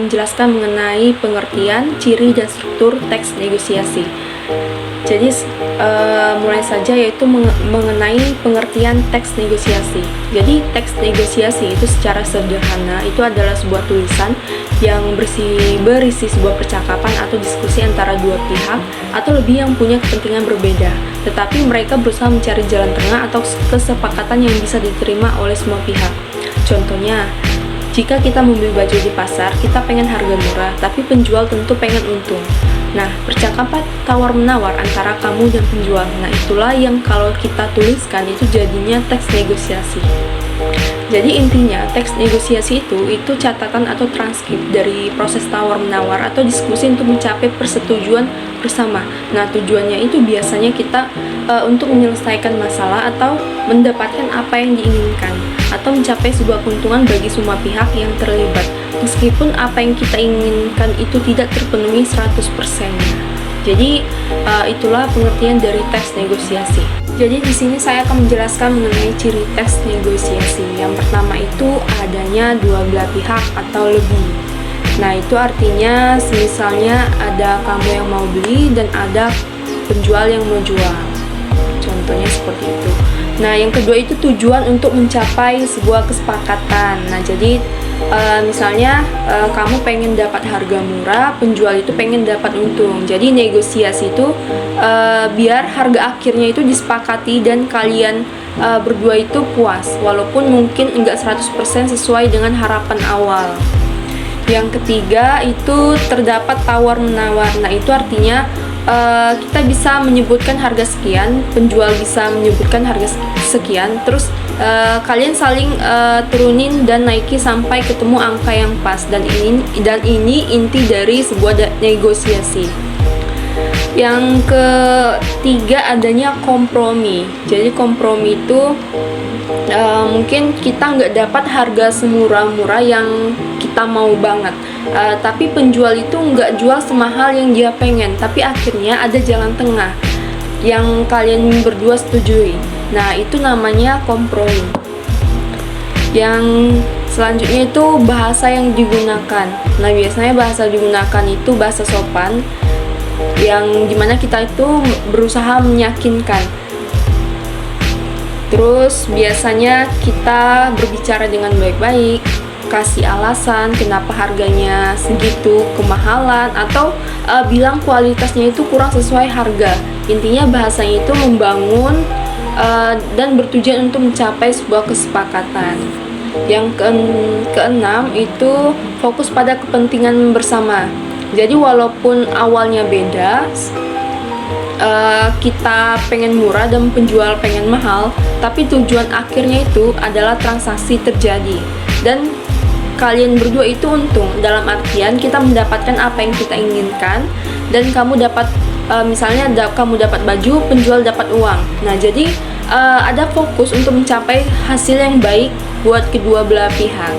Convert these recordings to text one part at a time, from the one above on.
akan menjelaskan mengenai pengertian, ciri, dan struktur teks negosiasi. Jadi mulai saja yaitu mengenai pengertian teks negosiasi. Jadi teks negosiasi itu secara sederhana itu adalah sebuah tulisan yang berisi sebuah percakapan atau diskusi antara dua pihak atau lebih yang punya kepentingan berbeda. Tetapi mereka berusaha mencari jalan tengah atau kesepakatan yang bisa diterima oleh semua pihak. Contohnya, jika kita membeli baju di pasar, kita pengen harga murah, tapi penjual tentu pengen untung. Nah, percakapan tawar-menawar antara kamu dan penjual. Nah, itulah yang kalau kita tuliskan itu jadinya teks negosiasi. Jadi intinya, teks negosiasi itu catatan atau transkrip dari proses tawar-menawar atau diskusi untuk mencapai persetujuan bersama. Nah, tujuannya itu biasanya kita untuk menyelesaikan masalah atau mendapatkan apa yang diinginkan atau mencapai sebuah keuntungan bagi semua pihak yang terlibat. Meskipun apa yang kita inginkan itu tidak terpenuhi 100%. Jadi itulah pengertian dari teks negosiasi. Jadi di sini saya akan menjelaskan mengenai ciri teks negosiasi. Yang pertama itu adanya dua belah pihak atau lebih. Nah, itu artinya misalnya ada kamu yang mau beli dan ada penjual yang mau jual. Contohnya seperti itu. Nah, yang kedua itu tujuan untuk mencapai sebuah kesepakatan. Nah, jadi misalnya kamu pengen dapat harga murah, penjual itu pengen dapat untung. Jadi negosiasi itu biar harga akhirnya itu disepakati dan kalian berdua itu puas, walaupun mungkin enggak 100% sesuai dengan harapan awal. Yang ketiga itu terdapat tawar-menawar. Nah, itu artinya kita bisa menyebutkan harga sekian, penjual bisa menyebutkan harga sekian, terus kalian saling turunin dan naiki sampai ketemu angka yang pas, dan ini inti dari sebuah negosiasi. Yang ketiga adanya kompromi. Jadi kompromi itu mungkin kita nggak dapat harga semurah-murah yang kita mau banget, tapi penjual itu nggak jual semahal yang dia pengen, tapi akhirnya ada jalan tengah yang kalian berdua setujui. Nah, itu namanya kompromi. Yang selanjutnya itu bahasa yang digunakan. Nah, biasanya bahasa digunakan itu bahasa sopan yang dimana kita itu berusaha meyakinkan. Terus biasanya kita berbicara dengan baik-baik, kasih alasan kenapa harganya segitu, kemahalan, atau bilang kualitasnya itu kurang sesuai harga. Intinya bahasanya itu membangun dan bertujuan untuk mencapai sebuah kesepakatan. Yang keenam itu fokus pada kepentingan bersama. Jadi walaupun awalnya beda, kita pengen murah dan penjual pengen mahal, tapi tujuan akhirnya itu adalah transaksi terjadi dan kalian berdua itu untung, dalam artian kita mendapatkan apa yang kita inginkan dan kamu dapat misalnya kamu dapat baju, penjual dapat uang. Nah, jadi ada fokus untuk mencapai hasil yang baik buat kedua belah pihak.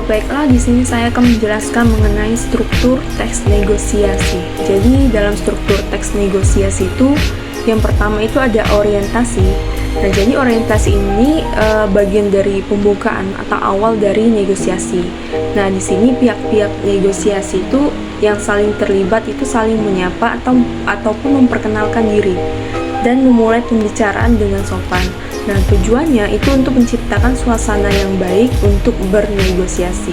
Baiklah, di sini saya akan menjelaskan mengenai struktur teks negosiasi. Jadi dalam struktur teks negosiasi itu yang pertama itu ada orientasi. Nah, jadi orientasi ini bagian dari pembukaan atau awal dari negosiasi. Nah, di sini pihak-pihak negosiasi itu yang saling terlibat itu saling menyapa ataupun memperkenalkan diri dan memulai pembicaraan dengan sopan. Nah, tujuannya itu untuk menciptakan suasana yang baik untuk bernegosiasi.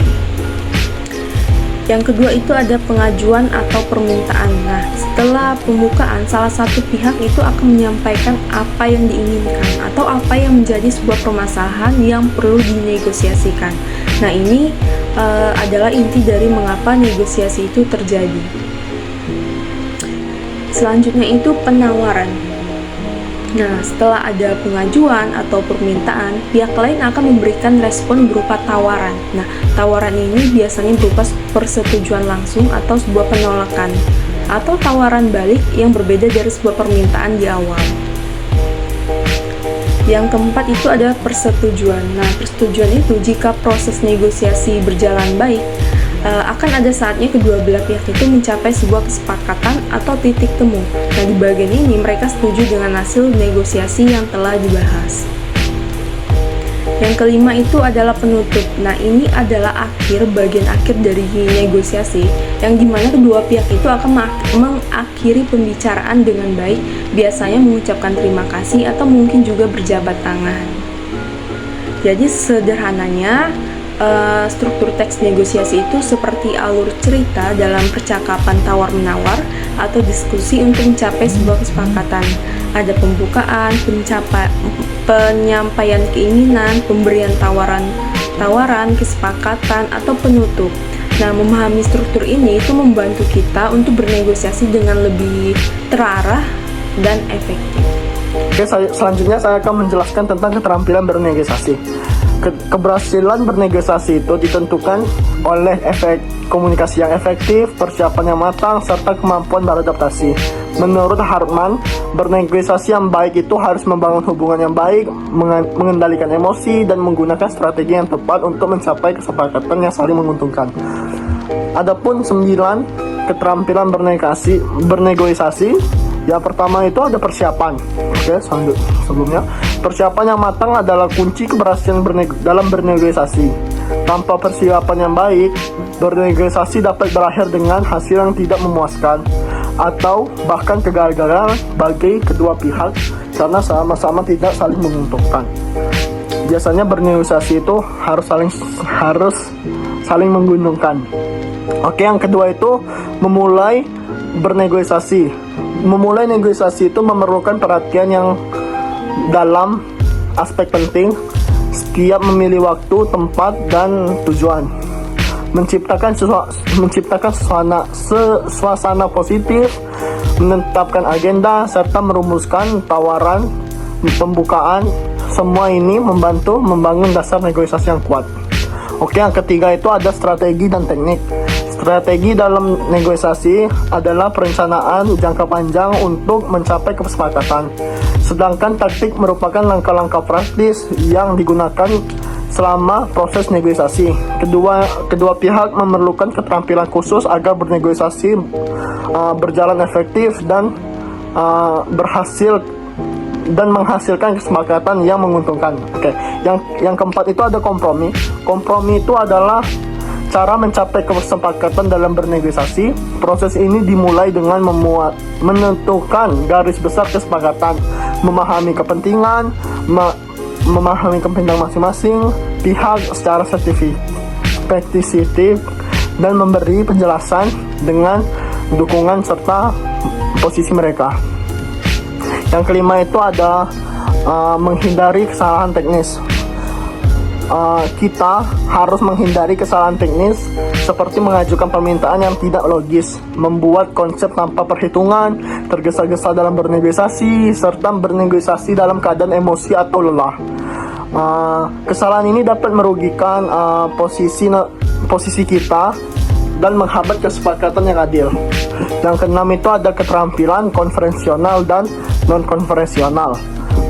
Yang kedua itu ada pengajuan atau permintaan. Nah, setelah pembukaan, salah satu pihak itu akan menyampaikan apa yang diinginkan atau apa yang menjadi sebuah permasalahan yang perlu dinegosiasikan. Nah, ini adalah inti dari mengapa negosiasi itu terjadi. Selanjutnya itu penawaran. Nah, setelah ada pengajuan atau permintaan, pihak lain akan memberikan respon berupa tawaran. Nah, tawaran ini biasanya berupa persetujuan langsung atau sebuah penolakan, atau tawaran balik yang berbeda dari sebuah permintaan di awal. Yang keempat itu ada persetujuan. Nah, persetujuan itu jika proses negosiasi berjalan baik, akan ada saatnya kedua belah pihak itu mencapai sebuah kesepakatan atau titik temu. Nah, di bagian ini mereka setuju dengan hasil negosiasi yang telah dibahas. Yang kelima itu adalah penutup. Nah, ini adalah bagian akhir dari negosiasi, yang dimana kedua pihak itu akan mengakhiri pembicaraan dengan baik, biasanya mengucapkan terima kasih atau mungkin juga berjabat tangan. Jadi sederhananya, struktur teks negosiasi itu seperti alur cerita dalam percakapan tawar-menawar atau diskusi untuk mencapai sebuah kesepakatan. Ada pembukaan, penyampaian keinginan, pemberian tawaran, kesepakatan, atau penutup. Nah, memahami struktur ini itu membantu kita untuk bernegosiasi dengan lebih terarah dan efektif. Oke, selanjutnya saya akan menjelaskan tentang keterampilan bernegosiasi. Keberhasilan bernegosiasi itu ditentukan oleh komunikasi yang efektif, persiapan yang matang, serta kemampuan beradaptasi. Menurut Hartman, bernegosiasi yang baik itu harus membangun hubungan yang baik, mengendalikan emosi, dan menggunakan strategi yang tepat untuk mencapai kesepakatan yang saling menguntungkan. Adapun 9 keterampilan bernegosiasi. Yang pertama itu ada persiapan. Oke, sebelumnya, persiapan yang matang adalah kunci keberhasilan dalam bernegosiasi. Tanpa persiapan yang baik, bernegosiasi dapat berakhir dengan hasil yang tidak memuaskan atau bahkan kegagalan bagi kedua pihak karena sama-sama tidak saling menguntungkan. Biasanya bernegosiasi itu harus saling menguntungkan. Oke, yang kedua itu memulai bernegosiasi. Memulai negosiasi itu memerlukan perhatian yang dalam aspek penting, setiap memilih waktu, tempat, dan tujuan. Menciptakan suasana positif, menetapkan agenda, serta merumuskan tawaran pembukaan. Semua ini membantu membangun dasar negosiasi yang kuat. Oke, yang ketiga itu ada strategi dan teknik. Strategi dalam negosiasi adalah perencanaan jangka panjang untuk mencapai kesepakatan. Sedangkan taktik merupakan langkah-langkah praktis yang digunakan selama proses negosiasi. Kedua pihak memerlukan keterampilan khusus agar bernegosiasi berjalan efektif dan menghasilkan kesepakatan yang menguntungkan. Oke, yang keempat itu ada kompromi. Kompromi itu adalah cara mencapai kesepakatan dalam bernegosiasi. Proses ini dimulai dengan menentukan garis besar kesepakatan, memahami kepentingan masing-masing pihak secara spesifik, dan memberi penjelasan dengan dukungan serta posisi mereka. Yang kelima itu ada menghindari kesalahan teknis. Kita harus menghindari kesalahan teknis seperti mengajukan permintaan yang tidak logis, membuat konsep tanpa perhitungan, tergesa-gesa dalam bernegosiasi, serta bernegosiasi dalam keadaan emosi atau lelah. Kesalahan ini dapat merugikan posisi kita dan menghambat kesepakatan yang adil. Yang keenam itu ada keterampilan konvensional dan non-konvensional.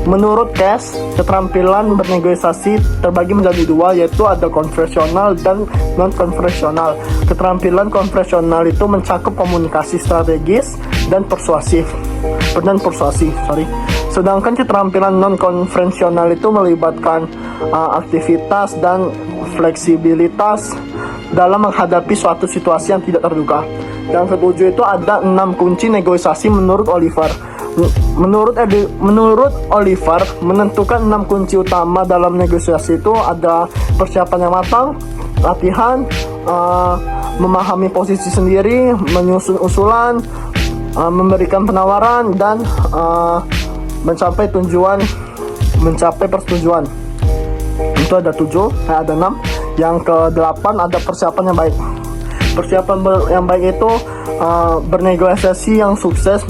Menurut Cass, keterampilan bernegosiasi terbagi menjadi dua, yaitu ada konvensional dan non-konvensional. Keterampilan konvensional itu mencakup komunikasi strategis dan persuasi. Sedangkan keterampilan non-konvensional itu melibatkan aktivitas dan fleksibilitas dalam menghadapi suatu situasi yang tidak terduga. Yang ketujuh itu ada 6 kunci negosiasi menurut Oliver. Menurut Oliver, menentukan 6 kunci utama dalam negosiasi itu ada persiapan yang matang, latihan, memahami posisi sendiri, menyusun usulan, memberikan penawaran, dan mencapai persetujuan. Itu ada 7, ada 6. Yang ke-8 ada persiapan yang baik. Persiapan yang baik itu bernegosiasi yang sukses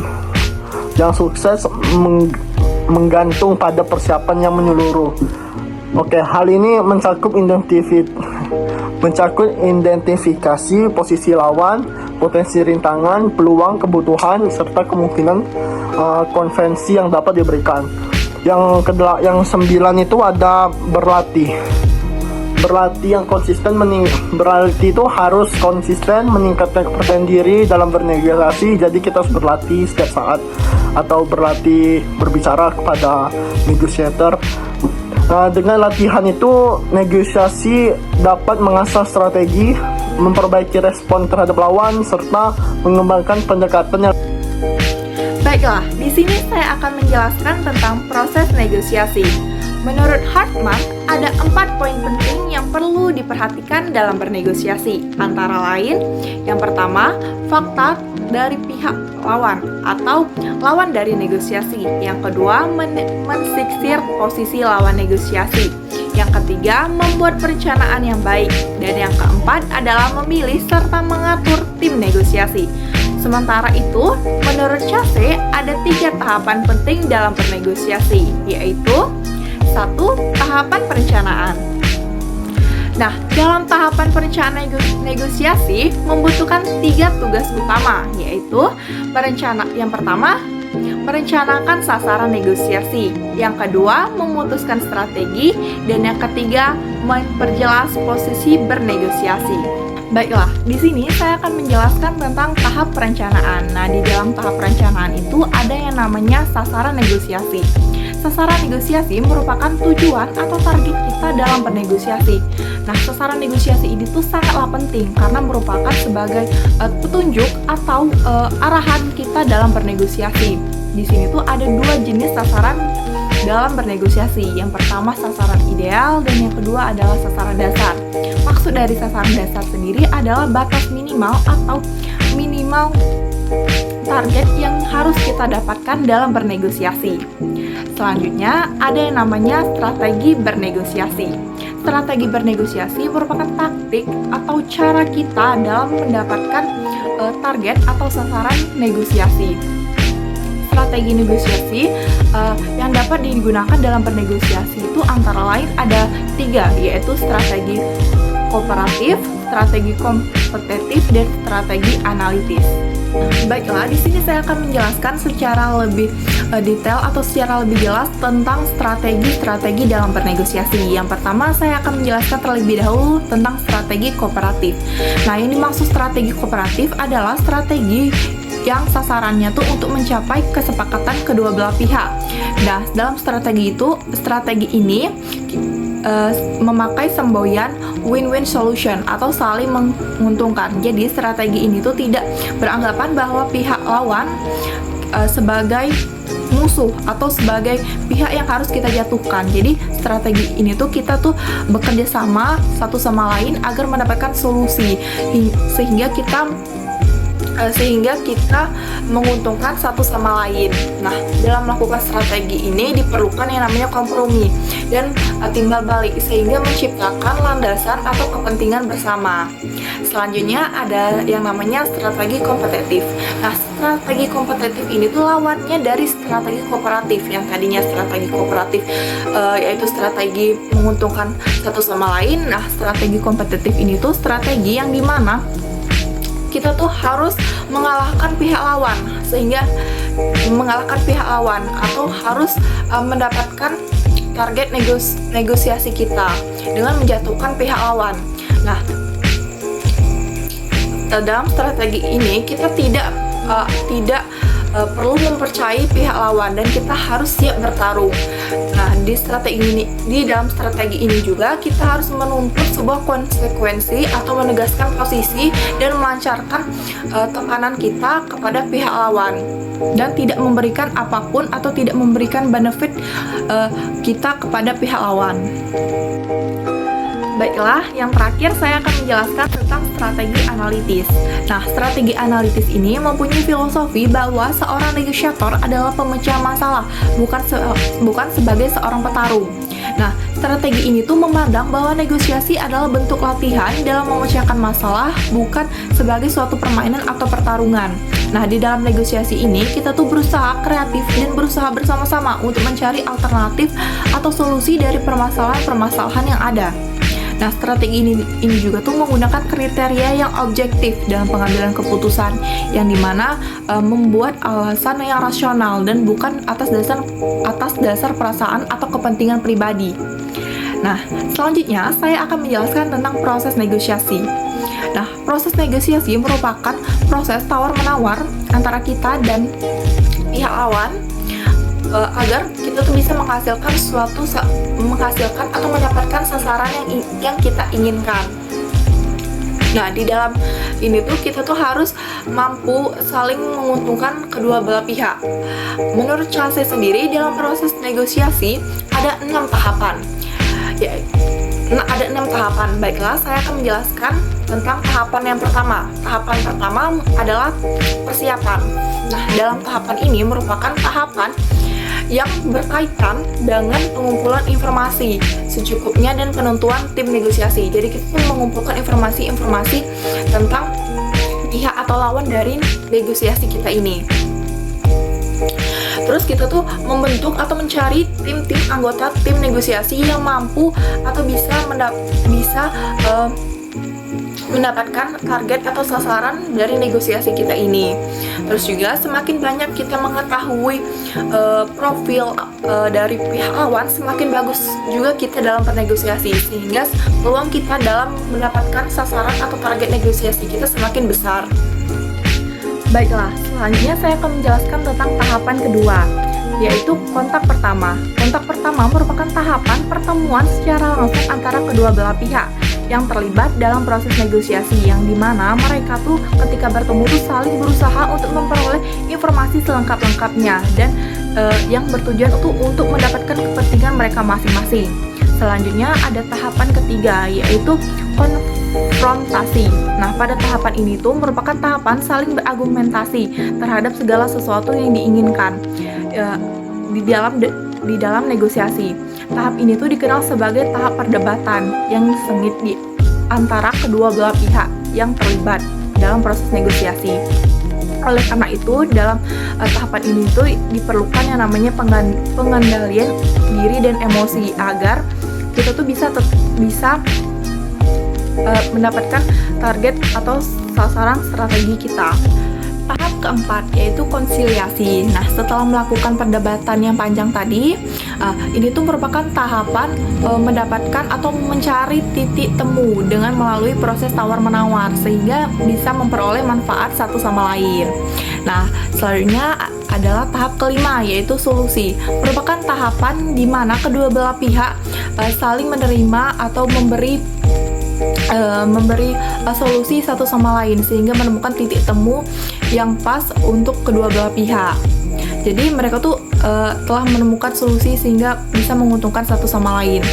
menggantung pada persiapan yang menyeluruh. Oke, hal ini mencakup identifikasi posisi lawan, potensi rintangan, peluang, kebutuhan, serta kemungkinan konvensi yang dapat diberikan. Yang 9 itu ada berlatih yang konsisten. Berlatih itu harus konsisten meningkatkan kepercayaan diri dalam bernegosiasi. Jadi kita harus berlatih setiap saat atau berlatih berbicara kepada negotiator. Nah, dengan latihan itu, negosiasi dapat mengasah strategi, memperbaiki respon terhadap lawan, serta mengembangkan pendekatan yang... Baiklah, di sini saya akan menjelaskan tentang proses negosiasi. Menurut Hartman, ada 4 poin penting yang perlu diperhatikan dalam bernegosiasi. Antara lain, yang pertama, fakta dari pihak lawan atau lawan dari negosiasi. Yang kedua, mensiksir posisi lawan negosiasi. Yang ketiga, membuat perencanaan yang baik. Dan yang keempat adalah memilih serta mengatur tim negosiasi. Sementara itu, menurut Chase, ada 3 tahapan penting dalam bernegosiasi, yaitu 1. Tahapan perencanaan. Nah, dalam tahapan perencanaan negosiasi membutuhkan 3 tugas utama, yaitu yang pertama, merencanakan sasaran negosiasi. Yang kedua, memutuskan strategi. Dan yang ketiga, memperjelas posisi bernegosiasi. Baiklah, di sini saya akan menjelaskan tentang tahap perencanaan. Nah, di dalam tahap perencanaan itu ada yang namanya sasaran negosiasi. Sasaran negosiasi merupakan tujuan atau target kita dalam bernegosiasi. Nah, sasaran negosiasi ini tuh sangatlah penting karena merupakan sebagai petunjuk atau arahan kita dalam bernegosiasi. Di sini tuh ada 2 jenis sasaran dalam bernegosiasi. Yang pertama sasaran ideal dan yang kedua adalah sasaran dasar. Maksud dari sasaran dasar sendiri adalah batas minimal atau minimal target yang harus kita dapatkan dalam bernegosiasi. Selanjutnya ada yang namanya strategi bernegosiasi. Strategi bernegosiasi merupakan taktik atau cara kita dalam mendapatkan target atau sasaran negosiasi. Strategi negosiasi yang dapat digunakan dalam bernegosiasi itu antara lain ada 3, yaitu strategi kooperatif, strategi kompetitif, dan strategi analitis. Baiklah, di sini saya akan menjelaskan secara lebih detail atau secara lebih jelas tentang strategi-strategi dalam bernegosiasi. Yang pertama, saya akan menjelaskan terlebih dahulu tentang strategi kooperatif. Nah, yang dimaksud strategi kooperatif adalah strategi yang sasarannya tuh untuk mencapai kesepakatan kedua belah pihak. Nah, dalam strategi ini memakai semboyan win-win solution atau saling menguntungkan. Jadi strategi ini tuh tidak beranggapan bahwa pihak lawan sebagai musuh atau sebagai pihak yang harus kita jatuhkan. Jadi strategi ini tuh kita tuh bekerja sama satu sama lain agar mendapatkan solusi sehingga kita menguntungkan satu sama lain. Nah, dalam melakukan strategi ini diperlukan yang namanya kompromi dan timbal balik sehingga menciptakan landasan atau kepentingan bersama. Selanjutnya ada yang namanya strategi kompetitif. Nah, strategi kompetitif ini tuh lawannya dari strategi kooperatif. Yang tadinya strategi kooperatif yaitu strategi menguntungkan satu sama lain. Nah, strategi kompetitif ini tuh strategi yang dimana kita tuh harus mengalahkan pihak lawan, sehingga mengalahkan pihak lawan atau harus mendapatkan target negosiasi kita dengan menjatuhkan pihak lawan. Nah, dalam strategi ini kita tidak perlu mempercayai pihak lawan dan kita harus siap bertarung. Nah, di dalam strategi ini juga kita harus menuntut sebuah konsekuensi atau menegaskan posisi dan melancarkan tekanan kita kepada pihak lawan dan tidak memberikan apapun atau tidak memberikan benefit kita kepada pihak lawan. Baiklah, yang terakhir saya akan menjelaskan tentang strategi analitis. Nah, strategi analitis ini mempunyai filosofi bahwa seorang negosiator adalah pemecah masalah, bukan sebagai seorang petarung. Nah, strategi ini tuh memandang bahwa negosiasi adalah bentuk latihan dalam memecahkan masalah, bukan sebagai suatu permainan atau pertarungan. Nah, di dalam negosiasi ini kita tuh berusaha kreatif dan berusaha bersama-sama untuk mencari alternatif atau solusi dari permasalahan-permasalahan yang ada. Nah, strategi ini juga tuh menggunakan kriteria yang objektif dalam pengambilan keputusan, yang dimana membuat alasan yang rasional dan bukan atas dasar perasaan atau kepentingan pribadi. Nah, selanjutnya saya akan menjelaskan tentang proses negosiasi. Nah, proses negosiasi merupakan proses tawar-menawar antara kita dan pihak lawan agar kita tuh bisa menghasilkan atau mendapatkan sasaran yang kita inginkan. Nah, di dalam ini tuh kita tuh harus mampu saling menguntungkan kedua belah pihak. Menurut Chelsea sendiri, dalam proses negosiasi ada 6 tahapan. Ada 6 tahapan. Baiklah, saya akan menjelaskan tentang tahapan yang pertama. Tahapan pertama adalah persiapan. Nah, dalam tahapan ini merupakan tahapan yang berkaitan dengan pengumpulan informasi secukupnya dan penentuan tim negosiasi. Jadi kita mengumpulkan informasi-informasi tentang pihak atau lawan dari negosiasi kita ini. Terus kita tuh membentuk atau mencari tim-tim anggota tim negosiasi yang mampu atau bisa mendapatkan target atau sasaran dari negosiasi kita ini. Terus juga semakin banyak kita mengetahui profil dari pihak lawan, semakin bagus juga kita dalam bernegosiasi, sehingga peluang kita dalam mendapatkan sasaran atau target negosiasi kita semakin besar. Baiklah, selanjutnya saya akan menjelaskan tentang tahapan kedua, yaitu kontak pertama. Kontak pertama merupakan tahapan pertemuan secara langsung antara kedua belah pihak yang terlibat dalam proses negosiasi, yang dimana mereka tuh ketika bertemu tuh saling berusaha untuk memperoleh informasi selengkap-lengkapnya dan yang bertujuan untuk mendapatkan kepentingan mereka masing-masing. Selanjutnya ada tahapan ketiga, yaitu konfrontasi. Nah, pada tahapan ini tuh merupakan tahapan saling berargumentasi terhadap segala sesuatu yang diinginkan di dalam negosiasi. Tahap ini tuh dikenal sebagai tahap perdebatan yang sengit di antara kedua belah pihak yang terlibat dalam proses negosiasi. Oleh karena itu, dalam tahapan ini tuh diperlukan yang namanya pengendalian diri dan emosi agar kita tuh bisa mendapatkan target atau sasaran strategi kita. Tahap keempat yaitu konsiliasi. Nah, setelah melakukan perdebatan yang panjang tadi, ini tuh merupakan tahapan mendapatkan atau mencari titik temu dengan melalui proses tawar-menawar sehingga bisa memperoleh manfaat satu sama lain. Nah, selanjutnya adalah tahap kelima, yaitu solusi. Merupakan tahapan di mana kedua belah pihak saling menerima atau memberi solusi satu sama lain sehingga menemukan titik temu yang pas untuk kedua belah pihak. Jadi mereka tuh telah menemukan solusi sehingga bisa menguntungkan satu sama lain.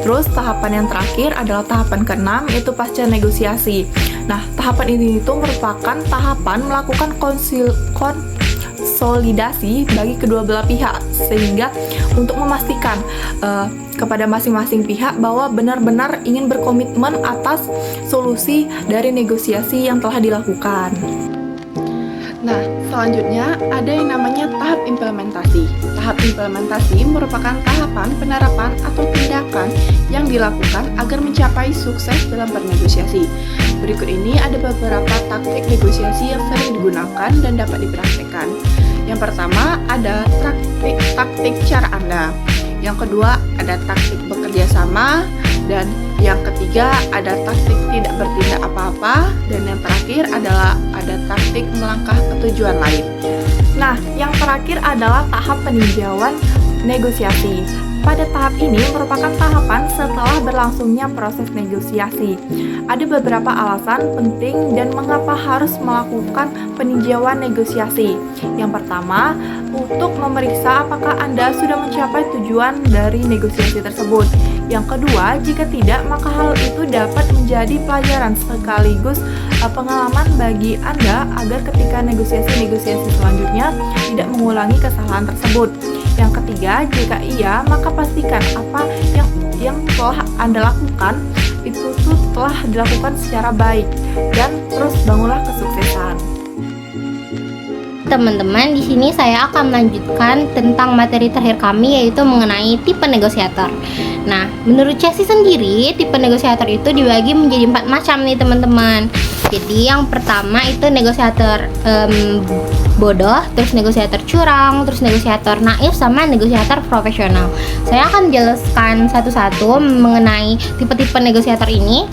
Terus tahapan yang terakhir adalah tahapan keenam, yaitu pasca negosiasi. Nah, tahapan ini itu merupakan tahapan melakukan konsolidasi bagi kedua belah pihak sehingga untuk memastikan kepada masing-masing pihak bahwa benar-benar ingin berkomitmen atas solusi dari negosiasi yang telah dilakukan. Nah, selanjutnya ada yang namanya tahap implementasi. Tahap implementasi merupakan tahapan penerapan atau tindakan yang dilakukan agar mencapai sukses dalam bernegosiasi. Berikut ini ada beberapa taktik negosiasi yang sering digunakan dan dapat dipraktikkan. Yang pertama ada taktik cara Anda. Yang kedua ada taktik bekerja sama, dan yang ketiga ada taktik tidak bertindak apa-apa, dan yang terakhir adalah ada taktik melangkah ke tujuan lain. Nah, yang terakhir adalah tahap peninjauan negosiasi. Pada tahap ini merupakan tahapan setelah berlangsungnya proses negosiasi. Ada beberapa alasan penting dan mengapa harus melakukan peninjauan negosiasi. Yang pertama, untuk memeriksa apakah Anda sudah mencapai tujuan dari negosiasi tersebut. Yang kedua, jika tidak, maka hal itu dapat menjadi pelajaran sekaligus pengalaman bagi Anda agar ketika negosiasi-negosiasi selanjutnya tidak mengulangi kesalahan tersebut. Yang ketiga, jika iya, maka pastikan apa yang telah Anda lakukan itu telah dilakukan secara baik dan terus bangunlah kesuksesan. Teman-teman, di sini saya akan melanjutkan tentang materi terakhir kami, yaitu mengenai tipe negosiator. Nah, menurut Chelsea sendiri, tipe negosiator itu dibagi menjadi 4 macam nih teman-teman. Jadi yang pertama itu negosiator bodoh, terus negosiator curang, terus negosiator naif, sama negosiator profesional. Saya akan jelaskan satu-satu mengenai tipe-tipe negosiator ini.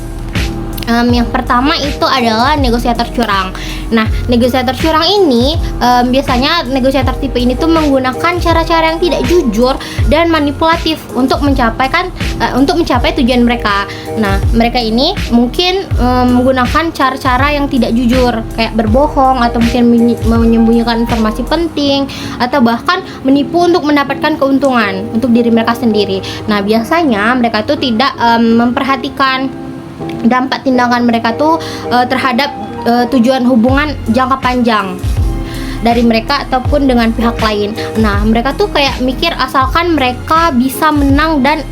Yang pertama itu adalah negosiator curang. Nah, negosiator curang ini biasanya negosiator tipe ini tuh menggunakan cara-cara yang tidak jujur dan manipulatif untuk mencapai tujuan mereka. Nah, mereka ini mungkin menggunakan cara-cara yang tidak jujur, kayak berbohong atau mungkin menyembunyikan informasi penting atau bahkan menipu untuk mendapatkan keuntungan untuk diri mereka sendiri. Nah, biasanya mereka tuh tidak memperhatikan dampak tindakan mereka tuh terhadap tujuan hubungan jangka panjang dari mereka ataupun dengan pihak lain. Nah, mereka tuh kayak mikir asalkan mereka bisa menang dan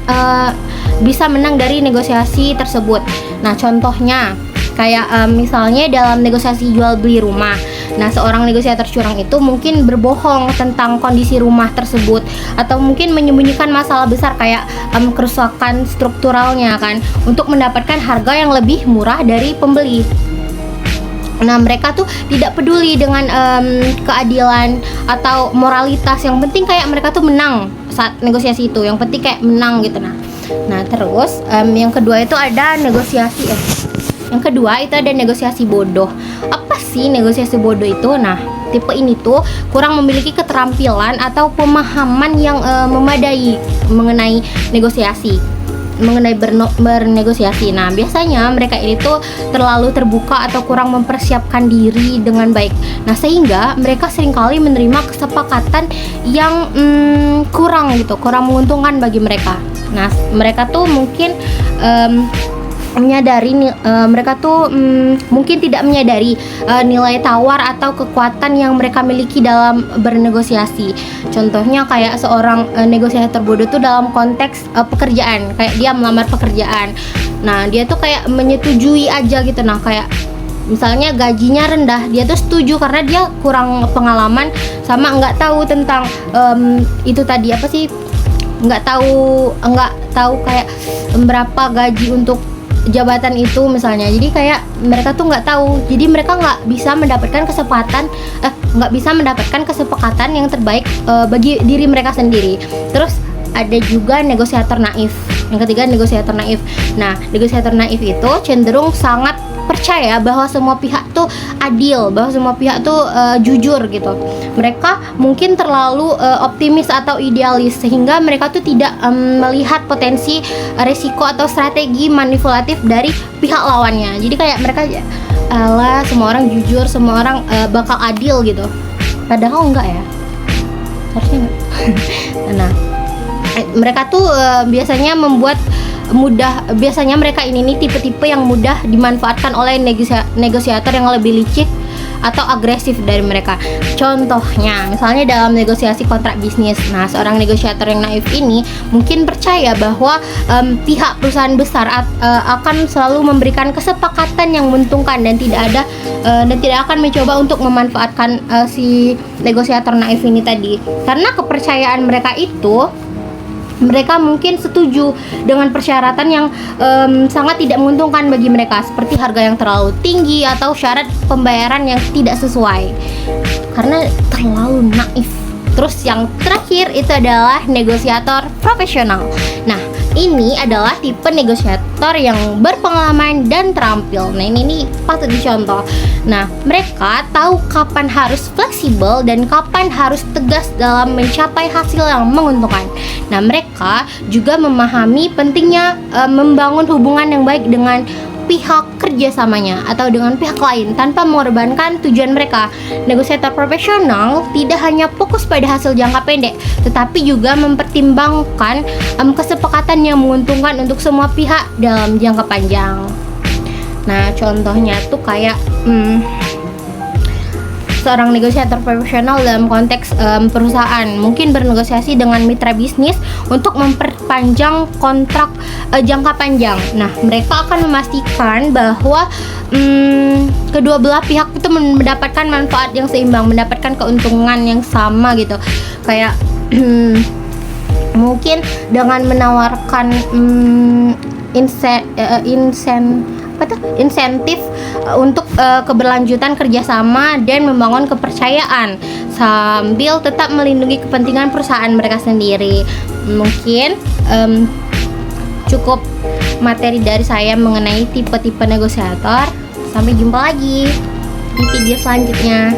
bisa menang dari negosiasi tersebut. Nah, contohnya kayak misalnya dalam negosiasi jual beli rumah. Nah, seorang negosiator curang itu mungkin berbohong tentang kondisi rumah tersebut atau mungkin menyembunyikan masalah besar kayak kerusakan strukturalnya kan untuk mendapatkan harga yang lebih murah dari pembeli. Nah, mereka tuh tidak peduli dengan keadilan atau moralitas. Yang penting kayak mereka tuh menang saat negosiasi itu. Yang penting kayak menang gitu. Nah terus yang kedua itu ada negosiasi Yang kedua itu ada negosiasi bodoh. Apa sih negosiasi bodoh itu? Nah, tipe ini tuh kurang memiliki keterampilan atau pemahaman yang memadai mengenai negosiasi, mengenai bernegosiasi. Nah, biasanya mereka ini tuh terlalu terbuka atau kurang mempersiapkan diri dengan baik. Nah, sehingga mereka seringkali menerima kesepakatan yang kurang menguntungkan bagi mereka. Nah, mereka tuh mungkin menyadari mereka tuh mungkin tidak menyadari nilai tawar atau kekuatan yang mereka miliki dalam bernegosiasi. Contohnya kayak seorang negosiator bodoh tuh dalam konteks pekerjaan, kayak dia melamar pekerjaan. Nah, dia tuh kayak menyetujui aja gitu. Nah, kayak misalnya gajinya rendah, dia tuh setuju karena dia kurang pengalaman sama nggak tahu tentang itu tadi apa sih, nggak tahu kayak berapa gaji untuk jabatan itu misalnya. Jadi kayak mereka tuh nggak tahu, jadi mereka nggak bisa mendapatkan kesepakatan yang terbaik bagi diri mereka sendiri. Terus ada juga negosiator naif. Yang ketiga, negosiator naif. Nah, negosiator naif itu cenderung sangat percaya bahwa semua pihak tuh adil, bahwa semua pihak tuh jujur gitu. Mereka mungkin terlalu optimis atau idealis sehingga mereka tuh tidak melihat potensi resiko atau strategi manipulatif dari pihak lawannya. Jadi kayak mereka semua orang jujur, semua orang bakal adil gitu. Padahal enggak ya. Harusnya enggak. Nah, mereka tuh biasanya mereka ini tipe-tipe yang mudah dimanfaatkan oleh negosiator yang lebih licik atau agresif dari mereka. Contohnya, misalnya dalam negosiasi kontrak bisnis. Nah, seorang negosiator yang naif ini mungkin percaya bahwa pihak perusahaan besar akan selalu memberikan kesepakatan yang menguntungkan dan tidak akan mencoba untuk memanfaatkan si negosiator naif ini tadi. Karena kepercayaan mereka itu, mereka mungkin setuju dengan persyaratan yang sangat tidak menguntungkan bagi mereka, seperti harga yang terlalu tinggi atau syarat pembayaran yang tidak sesuai, karena terlalu naif. Terus yang terakhir itu adalah negosiator profesional. Nah, ini adalah tipe negosiator yang berpengalaman dan terampil. Nah, ini patut dicontoh. Nah, mereka tahu kapan harus fleksibel dan kapan harus tegas dalam mencapai hasil yang menguntungkan. Nah, mereka juga memahami pentingnya membangun hubungan yang baik dengan pihak kerjasamanya atau dengan pihak lain tanpa mengorbankan tujuan mereka. Negosiator profesional tidak hanya fokus pada hasil jangka pendek, tetapi juga mempertimbangkan kesepakatan yang menguntungkan untuk semua pihak dalam jangka panjang. Nah, contohnya tuh kayak seorang negosiator profesional dalam konteks perusahaan mungkin bernegosiasi dengan mitra bisnis untuk memperpanjang kontrak jangka panjang. Nah, mereka akan memastikan bahwa kedua belah pihak itu mendapatkan manfaat yang seimbang, mendapatkan keuntungan yang sama gitu. Kayak mungkin dengan menawarkan insentif untuk keberlanjutan kerjasama dan membangun kepercayaan sambil tetap melindungi kepentingan perusahaan mereka sendiri. Mungkin cukup materi dari saya mengenai tipe-tipe negosiator. Sampai jumpa lagi di video selanjutnya.